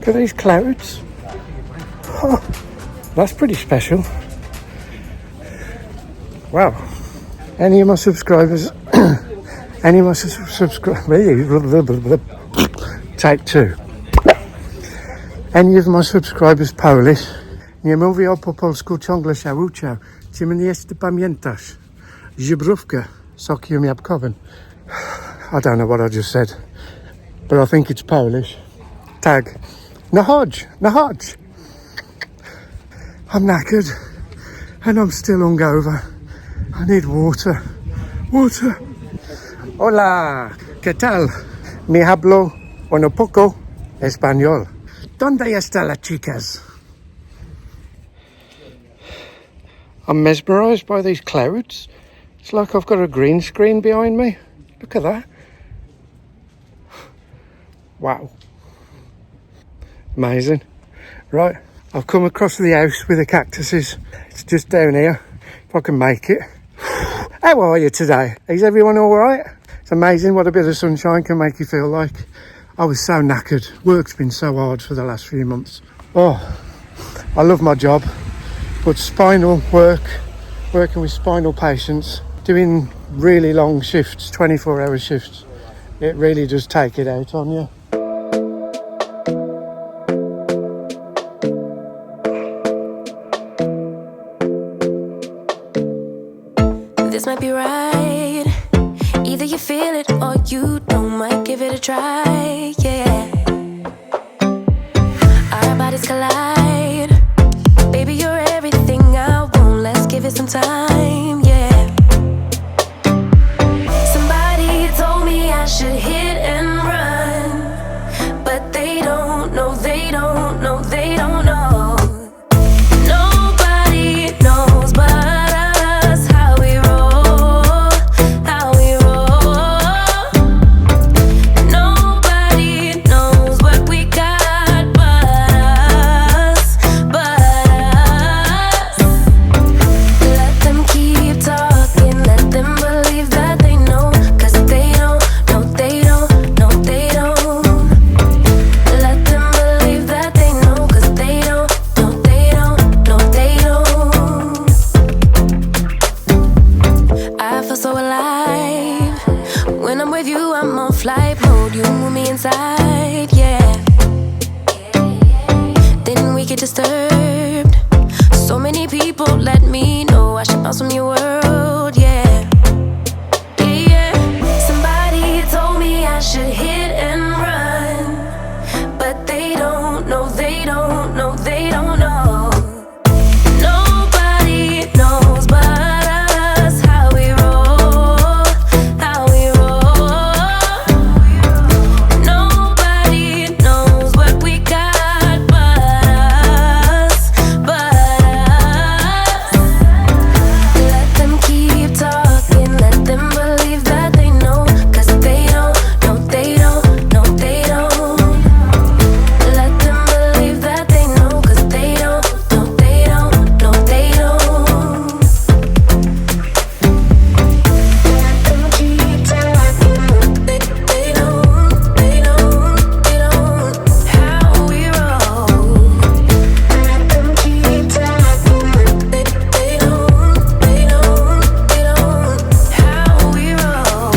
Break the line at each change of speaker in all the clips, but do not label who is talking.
Look at these clouds. Oh, that's pretty special. Wow. Any of my subscribers, take two. Any of my subscribers Polish, nie mówię po polsku ciągle się uczę. Czy mnie jeszcze pamiętasz? Żebrówkę sokiem jabłkowym. I don't know what I just said, but I think it's Polish. Tag. Nahodź. I'm knackered and I'm still hungover. I need water. Hola, ¿qué tal? Me hablo un poco español. ¿Dónde están las chicas? I'm mesmerised by these clouds. It's like I've got a green screen behind me. Look at that. Wow. Amazing. Right, I've come across the house with the cactuses. It's just down here, if I can make it. How are you today? Is everyone all right? It's amazing what a bit of sunshine can make you feel like. I was so knackered. Work's been so hard for the last few months. Oh, I love my job, but spinal work, working with spinal patients, doing really long shifts, 24-hour shifts, it really does take it out on you.
This might be right. Either you feel it or you don't. Might give it a try, yeah. Our bodies collide. Baby, you're everything I want. Let's give it some time, yeah. Somebody told me I should hit and run, but they don't know, they don't know, they don't know. Nobody knows but us how we roll, how we roll. Nobody knows what we got but us, but us. Let them keep talking, let them believe that they know, 'cause they don't, no they don't, no they don't. Let them believe that they know, 'cause they don't, no they don't, no they don't. I feel so alive. When I'm with you, I'm on flight mode. You move me inside, yeah. Then we get disturbed. So many people let me know I should bounce from your world, yeah. Yeah. Somebody told me I should hit and run, but they don't know, they don't know, they don't know. Nobody knows but us how we roll, how we roll. Nobody knows what we got but us, but us. Let them keep talking, let them believe that they know, 'cause they don't, no they don't, no they don't. Let them believe that they know, 'cause they don't, no they don't, no they don't. Let them keep talking, they don't, they don't, they don't. How we roll. Let them keep talking, they don't, they don't, they don't. How we roll.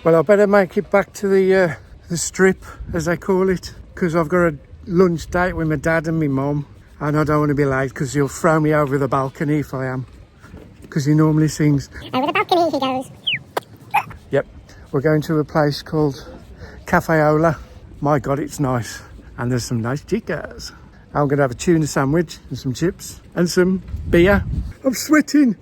Well, I better make it back to the strip, as they call it, because I've got a lunch date with my dad and my mum, and I don't want to be late because he'll throw me over the balcony if I am, because he normally sings.
Over the balcony he goes.
Yep, we're going to a place called Cafeola. My God, it's nice, and there's some nice chicas. I'm going to have a tuna sandwich and some chips and some beer. I'm sweating.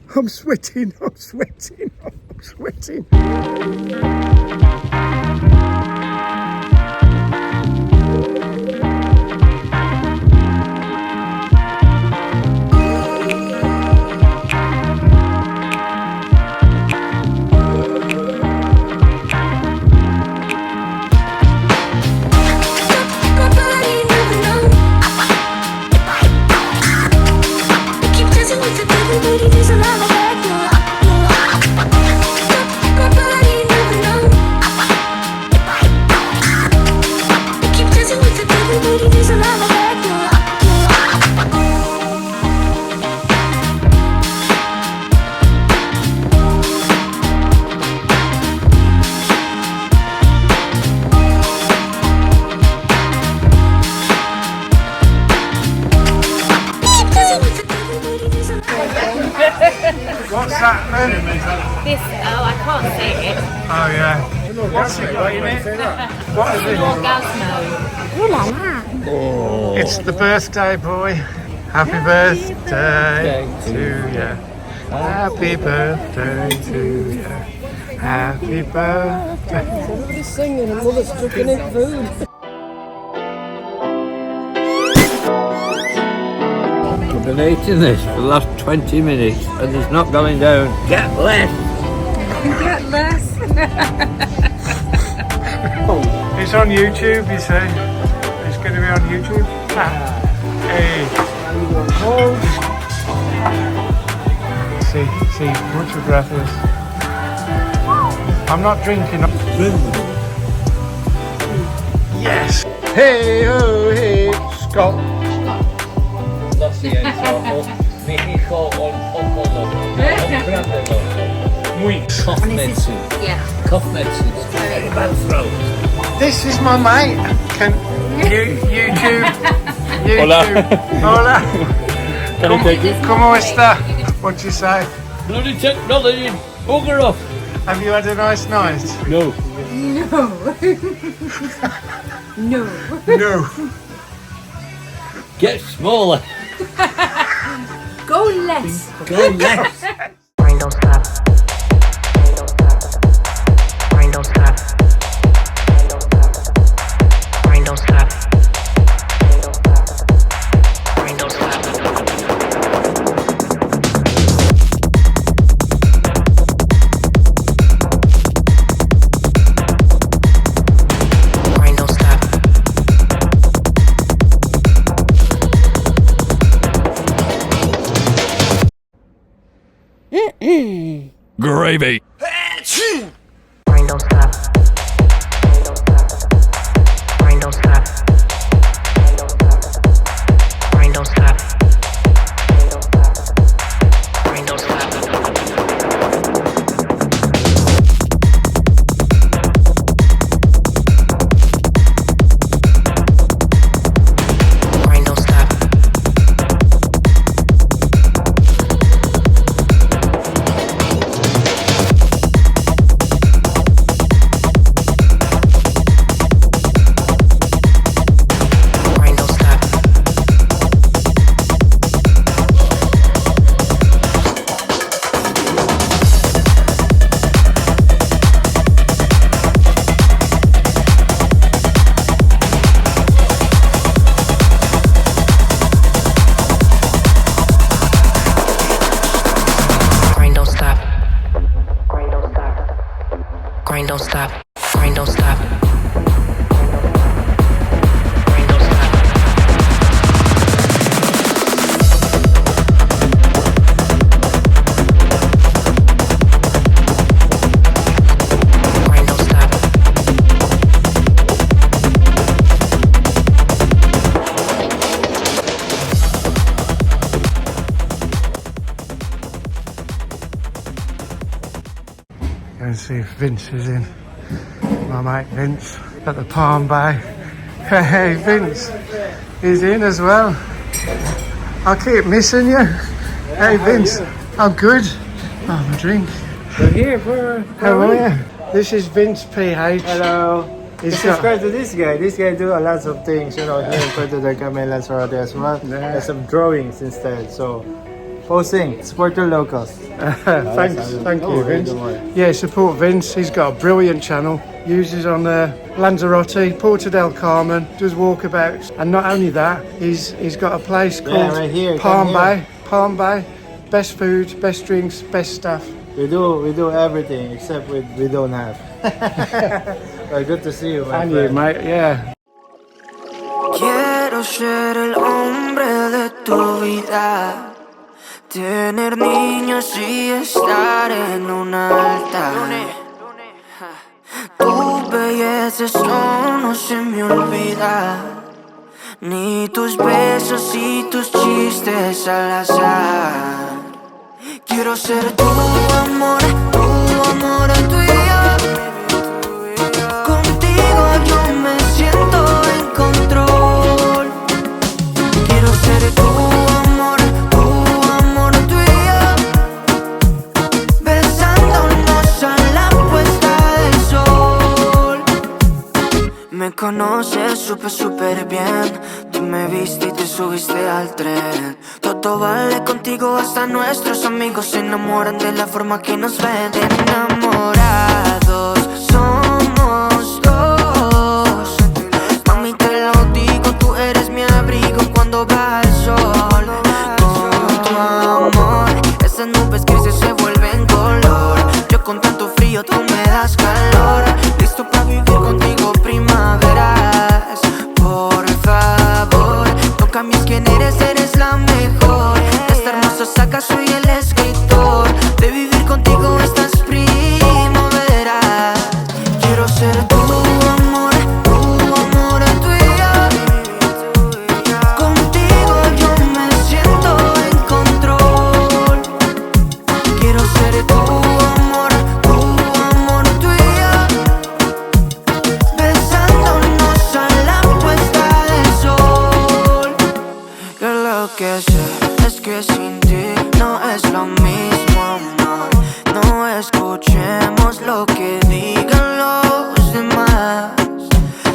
What's it got in it? What is it? Oh. It's the birthday boy. Happy birthday to you. Happy birthday to you. Happy birthday.
Everybody's singing and mother's chucking in food.
I've been eating this for the last 20 minutes and it's not going down. Get less!
Get less.
It's on YouTube, you see. It's going to be on YouTube. Hey. See, much of breathless. I'm not drinking. Yes. Hey, oh, hey, Scott.
Cough medicine.
Yeah.
Cough medicine. Very bad throat.
This is my mate. Can YouTube.
Hola.
Hola. ¿Cómo está? What do you say?
Bloody technology. Bugger off.
Have you had a nice night?
No.
No.
No.
Get smaller.
Go less.
Go less.
Grind don't stop. Grind don't stop. Grind don't stop. Grind don't stop. Grind don't stop.
Gravy.
Grind don't stop. Grind don't stop. Grind don't stop. Grind don't stop. Grind don't stop. Grind don't stop. Grind don't stop. Grind don't stop. Grind don't stop. Grind don't stop. Grind don't stop. Grind don't stop.
Go and see if Vince is in. My mate Vince at the Palm Bay. Hey Vince, he's in as well. I keep missing you. Hey Vince, I'm good. Oh, my drink.
We're here for.
How are you? This is Vince PH.
Hello.
He's
Subscribe to this guy. This guy do a lot of things, you know, here in Puerto Del Carmen, Lanzarote as well.
Yeah.
There's some drawings instead. So, posting, support your locals.
Thank you, Vince.
Don't worry.
Yeah, support Vince. He's got a brilliant channel. Uses on Lanzarote, Puerto Del Carmen, does walkabouts, and not only that, he's got a place called
right here,
Palm
come
Bay.
here.
Palm Bay, best food, best drinks, best stuff.
We do everything except we don't have. Well, good to see you, my
And
friend.
you, mate. Yeah.
Quiero ser el hombre de tu vida, tener niños y estar en un altar. Tu belleza eso no se me olvida, ni tus besos y tus chistes al azar. Quiero ser tu amor tuyo. Contigo yo me siento en control. Quiero ser tu amor tuyo. Besándonos a la puesta del sol. me conoces súper bien. Tú me viste y te subiste al tren. Todo vale contigo, hasta nuestros amigos se enamoran de la forma que nos ven. Enamorados somos dos. Mami, te lo digo, tú eres mi abrigo cuando baja el sol. Con tu amor, esas nubes grises se vuelven color. Yo con tanto frío, tú me das calor. Listo para vivir contigo primaveras. Por favor, no cambies quién eres, eres la mejor. De esta hermosa saga soy el escritor. De vivir contigo estas primaveras. Quiero ser tu amor tuyo. Contigo yo me siento en control. Quiero ser tu amor tuyo. Besándonos a la puesta del sol. Que lo que sé es que sin ti no es lo mismo, amor. No escuchemos lo que digan los demás.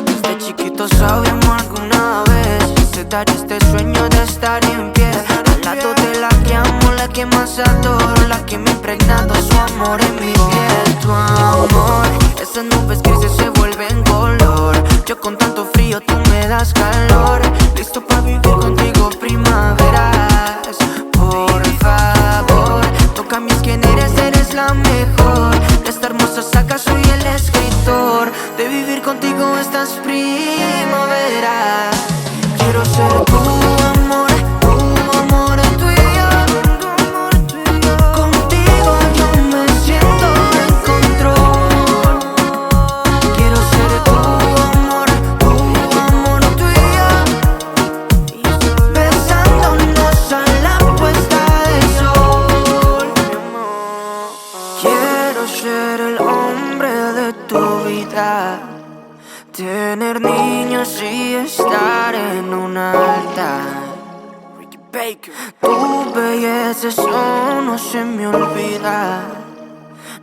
Desde chiquitos sabíamos alguna vez se dar este sueño de estar en pie al lado de la que amo, la que más adoro, la que me ha impregnado su amor en mi piel. Tu amor, esas nubes grises se vuelven color. Yo con tanto frío, tú me das calor. Listo para vivir contigo primaveras. Por favor, no cambies quién eres, eres la mejor. De esta hermosa saga soy el escritor. De vivir contigo estas primaveras. Quiero ser tu amor tuyo. Contigo yo me siento en control. Quiero ser tu amor tuyo. Besándonos a la puesta del sol. Quiero ser el hombre de tu vida. Tener niños y estar en un altar. Tu belleza eso no se me olvida.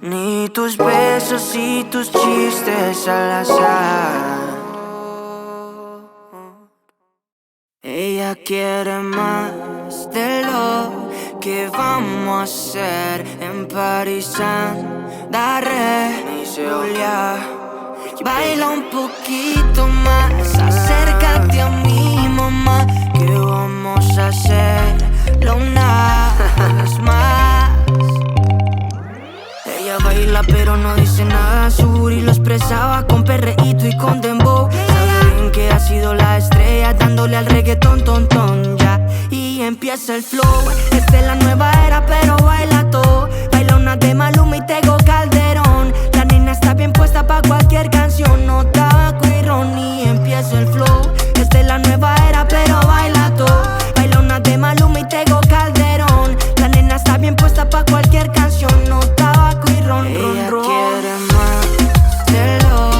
Ni tus besos y tus chistes al azar. Ella quiere más de lo que vamos a hacer en París, Lanzarote, Julia. Baila un poquito más, acércate a mi mamá, que vamos a hacerlo una vez más. Ella baila pero no dice nada, su booty lo expresaba con perreíto y con dembow. Sabe bien que ha sido la estrella, dándole al reggaetón, ton, ya. Y empieza el flow, esta es la nueva era pero baila todo. Baila una de Maluma y Tego Calderón. La nena está bien puesta pa' cualquier canción, no tabaco y ron. Y empieza el flow, esta es la nueva era pero baila todo. Baila una de Maluma y Tego Calderón. La nena está bien puesta pa' cualquier canción, no tabaco y ron. Ella quiere más de lo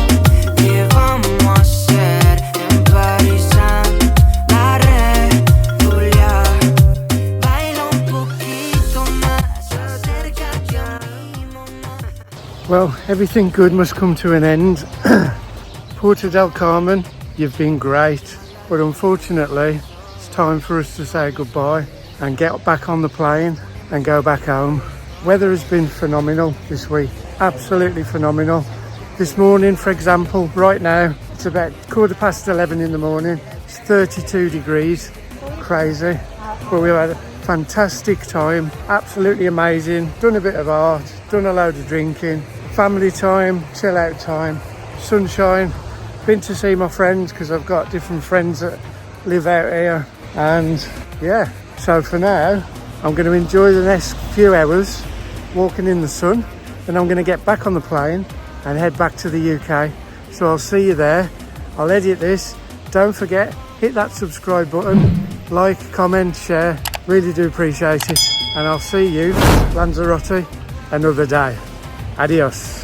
que vamos a hacer en París, Lanzarote, Julia. Baila un poquito más, acércate a mi mamá.
Well, everything good must come to an end. Puerto Del Carmen, you've been great, but unfortunately it's time for us to say goodbye and get back on the plane and go back home. Weather has been phenomenal this week, absolutely phenomenal. This morning, for example, right now it's about 11:15 in the morning, it's 32 degrees, crazy, but we had a fantastic time, absolutely amazing. Done a bit of art, done a load of drinking, family time, chill out time, sunshine. Been to see my friends because I've got different friends that live out here, and yeah, so for now I'm going to enjoy the next few hours walking in the sun, then I'm going to get back on the plane and head back to the UK. So I'll see you there. I'll edit this. Don't forget, hit that subscribe button, like, comment, share, really do appreciate it, and I'll see you, Lanzarote, another day. Adios.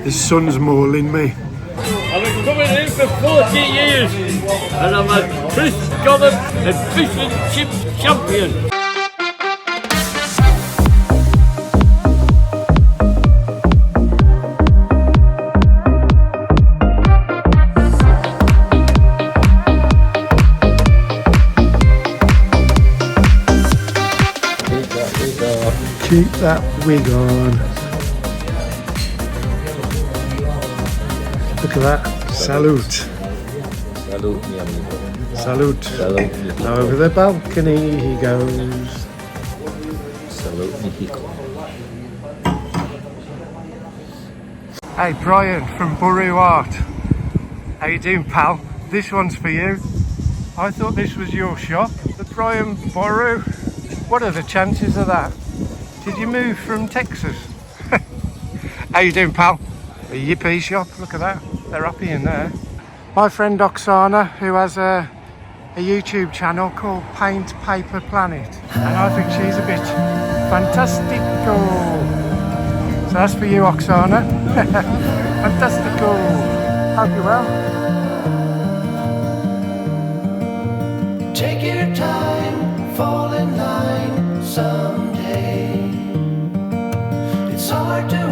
The sun's mauling me.
I've been coming in for 40 years and I'm a Chris Goddard and fish and chips champion.
that wig on. Look at that. Salute.
Salute, mi amigo.
Salute.
Salute, Mexico.
Over the balcony he goes.
Salute, Mexico.
Hey Brian from Buru Art. How you doing, pal? This one's for you. I thought this was your shop. The Brian Buru. What are the chances of that? Did you move from Texas? How you doing, pal? A yippee shop, look at that. They're happy in there. My friend Oksana, who has a YouTube channel called Paint Paper Planet. And I think she's a bit fantastical. So that's for you, Oksana. Fantastical. Hope you're well.
Take your time, fall in line someday. It's hard to